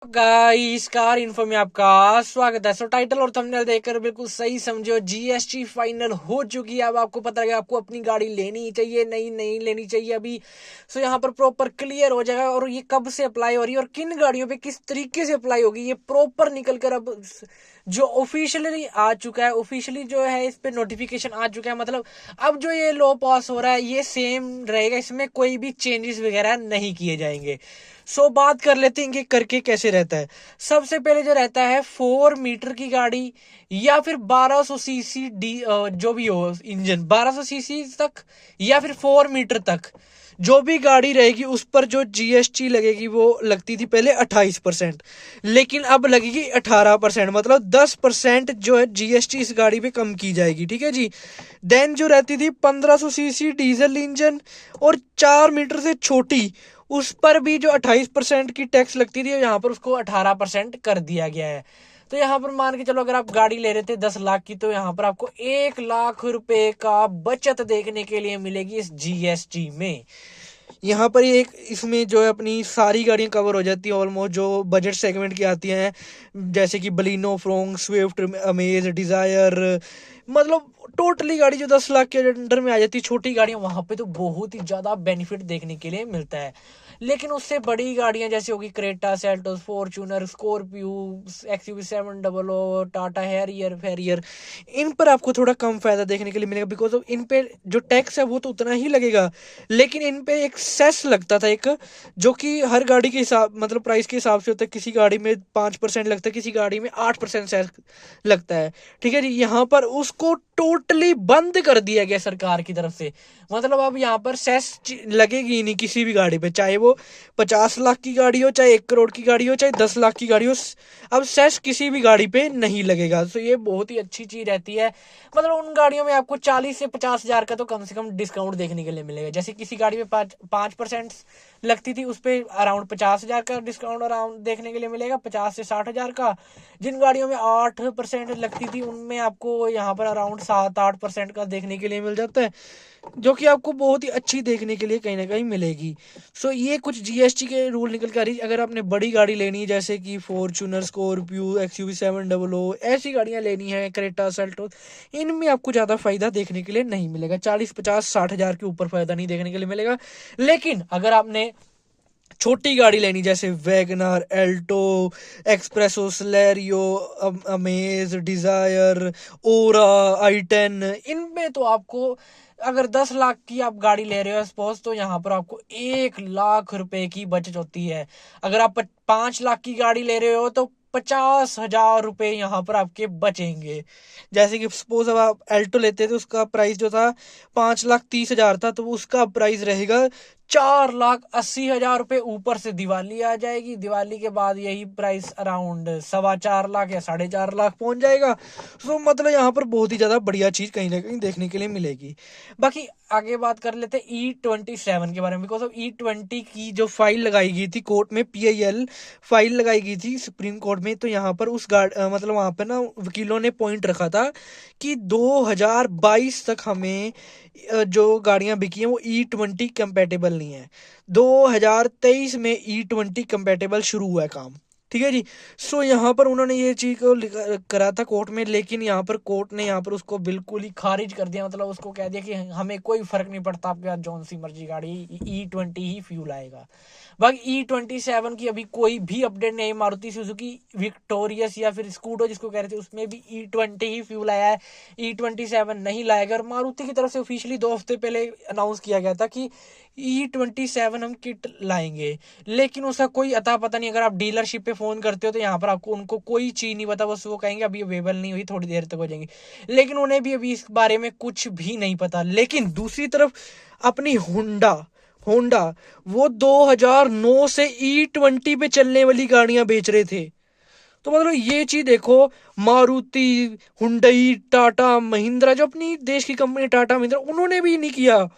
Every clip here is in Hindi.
गाइस, कार इन्फो में आपका स्वागत है। टाइटल और थंबनेल देखकर बिल्कुल सही समझो, जीएसटी फाइनल हो चुकी है। अब आपको पता लगे आपको अपनी गाड़ी लेनी चाहिए नहीं लेनी चाहिए अभी। यहाँ पर प्रॉपर क्लियर हो जाएगा और ये कब से अप्लाई हो रही है और किन गाड़ियों पे किस तरीके से अप्लाई होगी, ये प्रॉपर निकल कर अब जो ऑफिशियली आ चुका है, ऑफिशियली जो है इस पे नोटिफिकेशन आ चुका है। मतलब अब जो ये लॉ पास हो रहा है ये सेम रहेगा, इसमें कोई भी चेंजेस वगैरह नहीं किए जाएंगे। बात कर लेते हैं कि करके कैसे रहता है। सबसे पहले जो रहता है 4 मीटर की गाड़ी या फिर 1200 सीसी डी जो भी हो इंजन 1200 सीसी तक या फिर 4 मीटर तक जो भी गाड़ी रहेगी उस पर जो जीएसटी लगेगी वो लगती थी पहले 28%, लेकिन अब लगेगी 18%। मतलब 10% जो है जीएसटी इस गाड़ी पे कम की जाएगी। ठीक है जी। देन जो रहती थी 1500 सीसी डीजल इंजन और 4 मीटर से छोटी, उस पर भी जो 28% की टैक्स लगती थी यहाँ पर उसको 18% कर दिया गया है। यहाँ पर मान के चलो, अगर आप गाड़ी ले रहे थे 10 लाख की तो यहाँ पर आपको 1 लाख रुपए का बचत देखने के लिए मिलेगी इस जीएसटी में। यहाँ पर एक इसमें जो है अपनी सारी गाड़ियाँ कवर हो जाती हैं ऑलमोस्ट, जो बजट सेगमेंट की आती हैं, जैसे कि बलिनो, फ्रोंग, स्विफ्ट, अमेज, डिजायर। मतलब टोटली गाड़ी जो 10 लाख के अंडर में आ जाती है, छोटी गाड़ियाँ, वहां पे तो बहुत ही ज्यादा बेनिफिट देखने के लिए मिलता है। लेकिन उससे बड़ी गाड़ियां जैसे होगी Creta, Seltos, Fortuner, Scorpio, XUV700, Tata Harrier फेरियर, इन पर आपको थोड़ा कम फायदा देखने के लिए मिलेगा। बिकॉज ऑफ इन पे जो टैक्स है वो तो उतना ही लगेगा, लेकिन इन पे एक सेस लगता था एक, जो कि हर गाड़ी के हिसाब मतलब प्राइस के हिसाब से होता है। किसी गाड़ी में 5% लगता है, किसी गाड़ी में 8% सेस लगता है। ठीक है जी। यहाँ पर उसको टोटली बंद कर दिया गया सरकार की तरफ से। मतलब अब यहाँ पर सेस लगेगी ही नहीं किसी भी गाड़ी पे, चाहे वो 50 लाख की गाड़ी हो, चाहे 1 करोड़ की गाड़ी हो, चाहे 10 लाख की गाड़ी हो। अब सेस किसी भी गाड़ी पे नहीं लगेगा। ये बहुत ही अच्छी चीज रहती है। मतलब उन गाड़ियों में आपको 40 से 50 हजार का तो कम से कम डिस्काउंट देखने के लिए मिलेगा। जैसे किसी गाड़ी में 5% लगती थी, उस पर अराउंड 50 हजार का डिस्काउंट अराउंड देखने के लिए मिलेगा, 50 से 60 हजार का। जिन गाड़ियों में 8% लगती थी उनमें आपको यहाँ पर अराउंड 7-8% का देखने के लिए मिल जाता है, जो कि आपको बहुत ही अच्छी देखने के लिए कहीं ना कहीं मिलेगी। ये कुछ जीएसटी के रूल निकल कर आ रही। अगर आपने बड़ी गाड़ी लेनी है जैसे कि फॉर्च्यूनर, स्कॉर्पियो, XUV700, ऐसी गाड़ियां लेनी है, क्रेटा, सेल्टोस, इनमें आपको ज़्यादा फायदा देखने के लिए नहीं मिलेगा। 40-50-60 हजार के ऊपर फायदा नहीं देखने के लिए मिलेगा। लेकिन अगर आपने छोटी गाड़ी लेनी जैसे WagonR, Alto, SPresso, Celerio, Amaze, Dzire, Aura, आई10, इनमें तो आपको अगर 10 लाख की आप गाड़ी ले रहे हो सपोज, तो यहाँ पर आपको 1 लाख रुपए की बचत होती है। अगर आप 5 लाख की गाड़ी ले रहे हो तो 50 हजार रुपए यहाँ पर आपके बचेंगे। जैसे कि सपोज अब आप एल्टो लेते थे, उसका प्राइस जो था 5,30,000 था, तो उसका प्राइस रहेगा 4,80,000 रुपए। ऊपर से दिवाली आ जाएगी, दिवाली के बाद यही प्राइस अराउंड 4.25 लाख या 4.5 लाख पहुंच जाएगा। मतलब यहाँ पर बहुत ही ज्यादा बढ़िया चीज कहीं ना कहीं देखने के लिए मिलेगी। बाकी आगे बात कर लेते हैं E27 के बारे में। बिकॉज ऑफ E20 की जो फाइल लगाई गई थी कोर्ट में, PIL फाइल लगाई गई थी सुप्रीम कोर्ट में, तो यहाँ पर मतलब वहां पर ना वकीलों ने पॉइंट रखा था कि 2022 तक हमें जो गाड़ियां बिकी हैं वो E20 कंपेटेबल नहीं है। 2023 में E20 कंपेटेबल शुरू हुआ है काम। ठीक है जी। यहाँ पर उन्होंने ये चीज को करा था कोर्ट में, लेकिन यहाँ पर कोर्ट ने यहाँ पर उसको बिल्कुल ही खारिज कर दिया। मतलब उसको कह दिया कि हमें कोई फर्क नहीं पड़ता, आपके पास जौन सी मर्जी गाड़ी, E20 ही फ्यूल आएगा। बाकी E27 की अभी कोई भी अपडेट नहीं। मारुति सुजुकी विक्टोरियस या फिर स्कूडो जिसको कह रहे थे, उसमें भी E20 ही फ्यूल आया है, E27 नहीं लाएगा। और मारुति की तरफ से ऑफिशियली 2 हफ्ते पहले अनाउंस किया गया था कि E27 हम किट लाएंगे, लेकिन उसका कोई अता पता नहीं। अगर आप डीलरशिप पे फोन करते हो तो यहाँ पर आपको उनको कोई चीज नहीं पता, बस वो कहेंगे अभी अवेलेबल नहीं हुई, थोड़ी देर तक हो जाएंगी, लेकिन उन्हें भी अभी इस बारे में कुछ भी नहीं पता। लेकिन दूसरी तरफ अपनी होंडा होंडा वो 2009 से E20 पे चलने वाली गाड़ियां बेच रहे थे। तो मतलब ये चीज देखो, मारुति, हुंडई, टाटा, महिंद्रा, जो अपनी देश की कंपनी टाटा महिंद्रा, उन्होंने भी नहीं किया।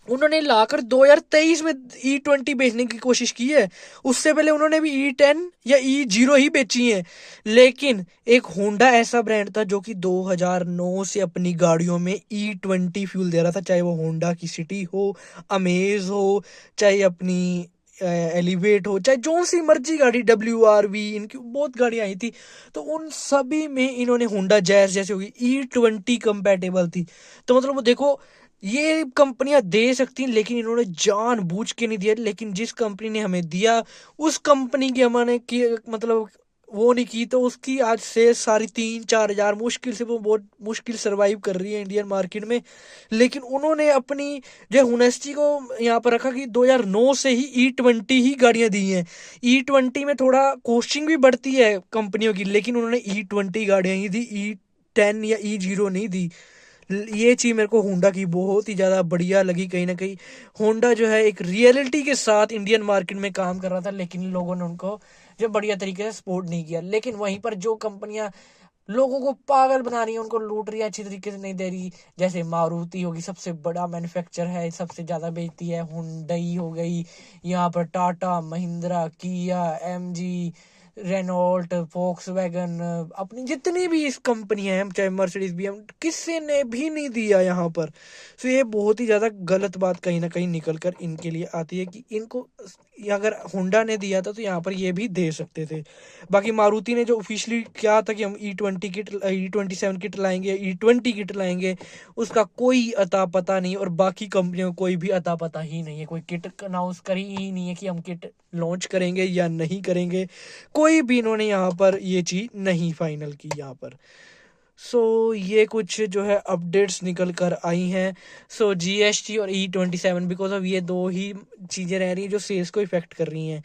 उन्होंने लाकर 2023 में E20 बेचने की कोशिश की है। उससे पहले उन्होंने भी E10 या E0 ही बेची है। लेकिन एक होंडा ऐसा ब्रांड था जो कि 2009 से अपनी गाड़ियों में E20 फ्यूल दे रहा था, चाहे वो होंडा की सिटी हो, अमेज हो, चाहे अपनी एलिवेट हो, चाहे जो सी मर्जी गाड़ी, WRV, इनकी बहुत गाड़ियां आई थी, तो उन सभी में इन्होंने होंडा जैज जैसे होगी E20 कंपैटिबल थी। तो मतलब वो देखो, ये कंपनियां दे सकती हैं लेकिन इन्होंने जानबूझ के नहीं दिया। लेकिन जिस कंपनी ने हमें दिया उस कंपनी की हमने की मतलब वो नहीं की, तो उसकी आज से सारी 3-4 हज़ार मुश्किल से, वो बहुत मुश्किल सरवाइव कर रही है इंडियन मार्केट में। लेकिन उन्होंने अपनी जो हुनेस्टी को यहाँ पर रखा कि 2009 से ही E20 ही गाड़ियां दी हैं। E20 में थोड़ा कॉस्टिंग भी बढ़ती है कंपनियों की, लेकिन उन्होंने E20 गाड़ियां ही दी, E10 या E0 नहीं दी। ये चीज मेरे को होंडा की बहुत ही ज्यादा बढ़िया लगी। कहीं ना कहीं होंडा जो है एक रियलिटी के साथ इंडियन मार्केट में काम कर रहा था, लेकिन लोगों ने उनको जो बढ़िया तरीके से सपोर्ट नहीं किया। लेकिन वहीं पर जो कंपनियां लोगों को पागल बना रही है, उनको लूट रही है, अच्छी तरीके से नहीं दे रही, जैसे मारुति होगी, सबसे बड़ा मैन्युफैक्चर है, सबसे ज्यादा बेचती है। हुंडई हो गई, यहाँ पर टाटा, महिंद्रा, किया, MG, रेनॉल्ट, वैगन, अपनी जितनी भी इस कंपनियां हैं, चाहे मर्सिडीज, BM, किसी ने भी नहीं दिया यहाँ पर। तो ये बहुत ही ज्यादा गलत बात कहीं ना कहीं निकल कर इनके लिए आती है कि इनको अगर होंडा ने दिया था तो यहाँ पर ये भी दे सकते थे। बाकी मारुति ने जो ऑफिशियली क्या था कि हम E20 किट, E27 किट लाएंगे, E20 किट लाएंगे, उसका कोई अता पता नहीं। और बाकी कंपनियों को कोई भी अता पता ही नहीं है, कोई किट अनाउंस करी ही नहीं है कि हम किट लॉन्च करेंगे या नहीं करेंगे। कोई भी इन्होंने यहाँ पर ये चीज नहीं फाइनल की यहाँ पर। ये कुछ जो है अपडेट्स निकल कर आई हैं। GST और E27, बिकॉज ऑफ ये दो ही चीज़ें रह रही हैं जो सेल्स को इफेक्ट कर रही हैं।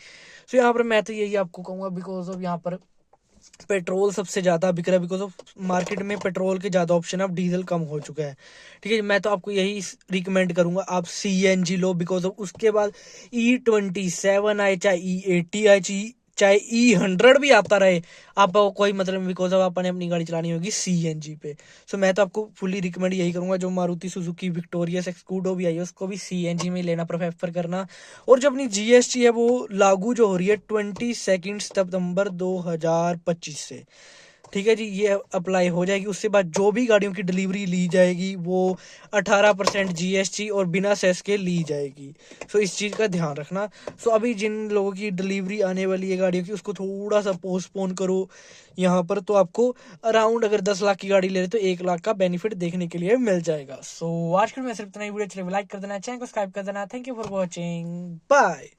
यहाँ पर मैं तो यही आपको कहूँगा, बिकॉज ऑफ यहाँ पर पेट्रोल सबसे ज़्यादा बिक रहा है, बिकॉज ऑफ मार्केट में पेट्रोल के ज़्यादा ऑप्शन है, अब डीजल कम हो चुका है। ठीक है, मैं तो आपको यही रिकमेंड करूंगा आप CNG लो, बिकॉज ऑफ उसके बाद E27 आए, चाहे E80 आए, चाहे E100 भी आता रहे, आपको कोई मतलब, बिकॉज ऑफ आपने अपनी गाड़ी चलानी होगी CNG पे। मैं तो आपको फुली रिकमेंड यही करूंगा, जो मारुति सुजुकी विक्टोरियस एक्सकूडो भी आई है उसको भी CNG में लेना प्रेफर करना। और जो अपनी GST है वो लागू जो हो रही है 22 सितंबर 2025 से। ठीक है जी, ये अप्लाई हो जाएगी। उसके बाद जो भी गाड़ियों की डिलीवरी ली जाएगी वो 18% GST और बिना सेस के ली जाएगी। इस चीज़ का ध्यान रखना। अभी जिन लोगों की डिलीवरी आने वाली है गाड़ियों की, उसको थोड़ा सा पोस्टपोन करो यहाँ पर, तो आपको अराउंड अगर 10 लाख की गाड़ी ले रहे तो 1 लाख का बेनिफिट देखने के लिए मिल जाएगा। आज के लिए सिर्फ इतना ही। वीडियो चलिए लाइक कर देना, चैनल को सब्सक्राइब कर देना। Thank you for watching, bye.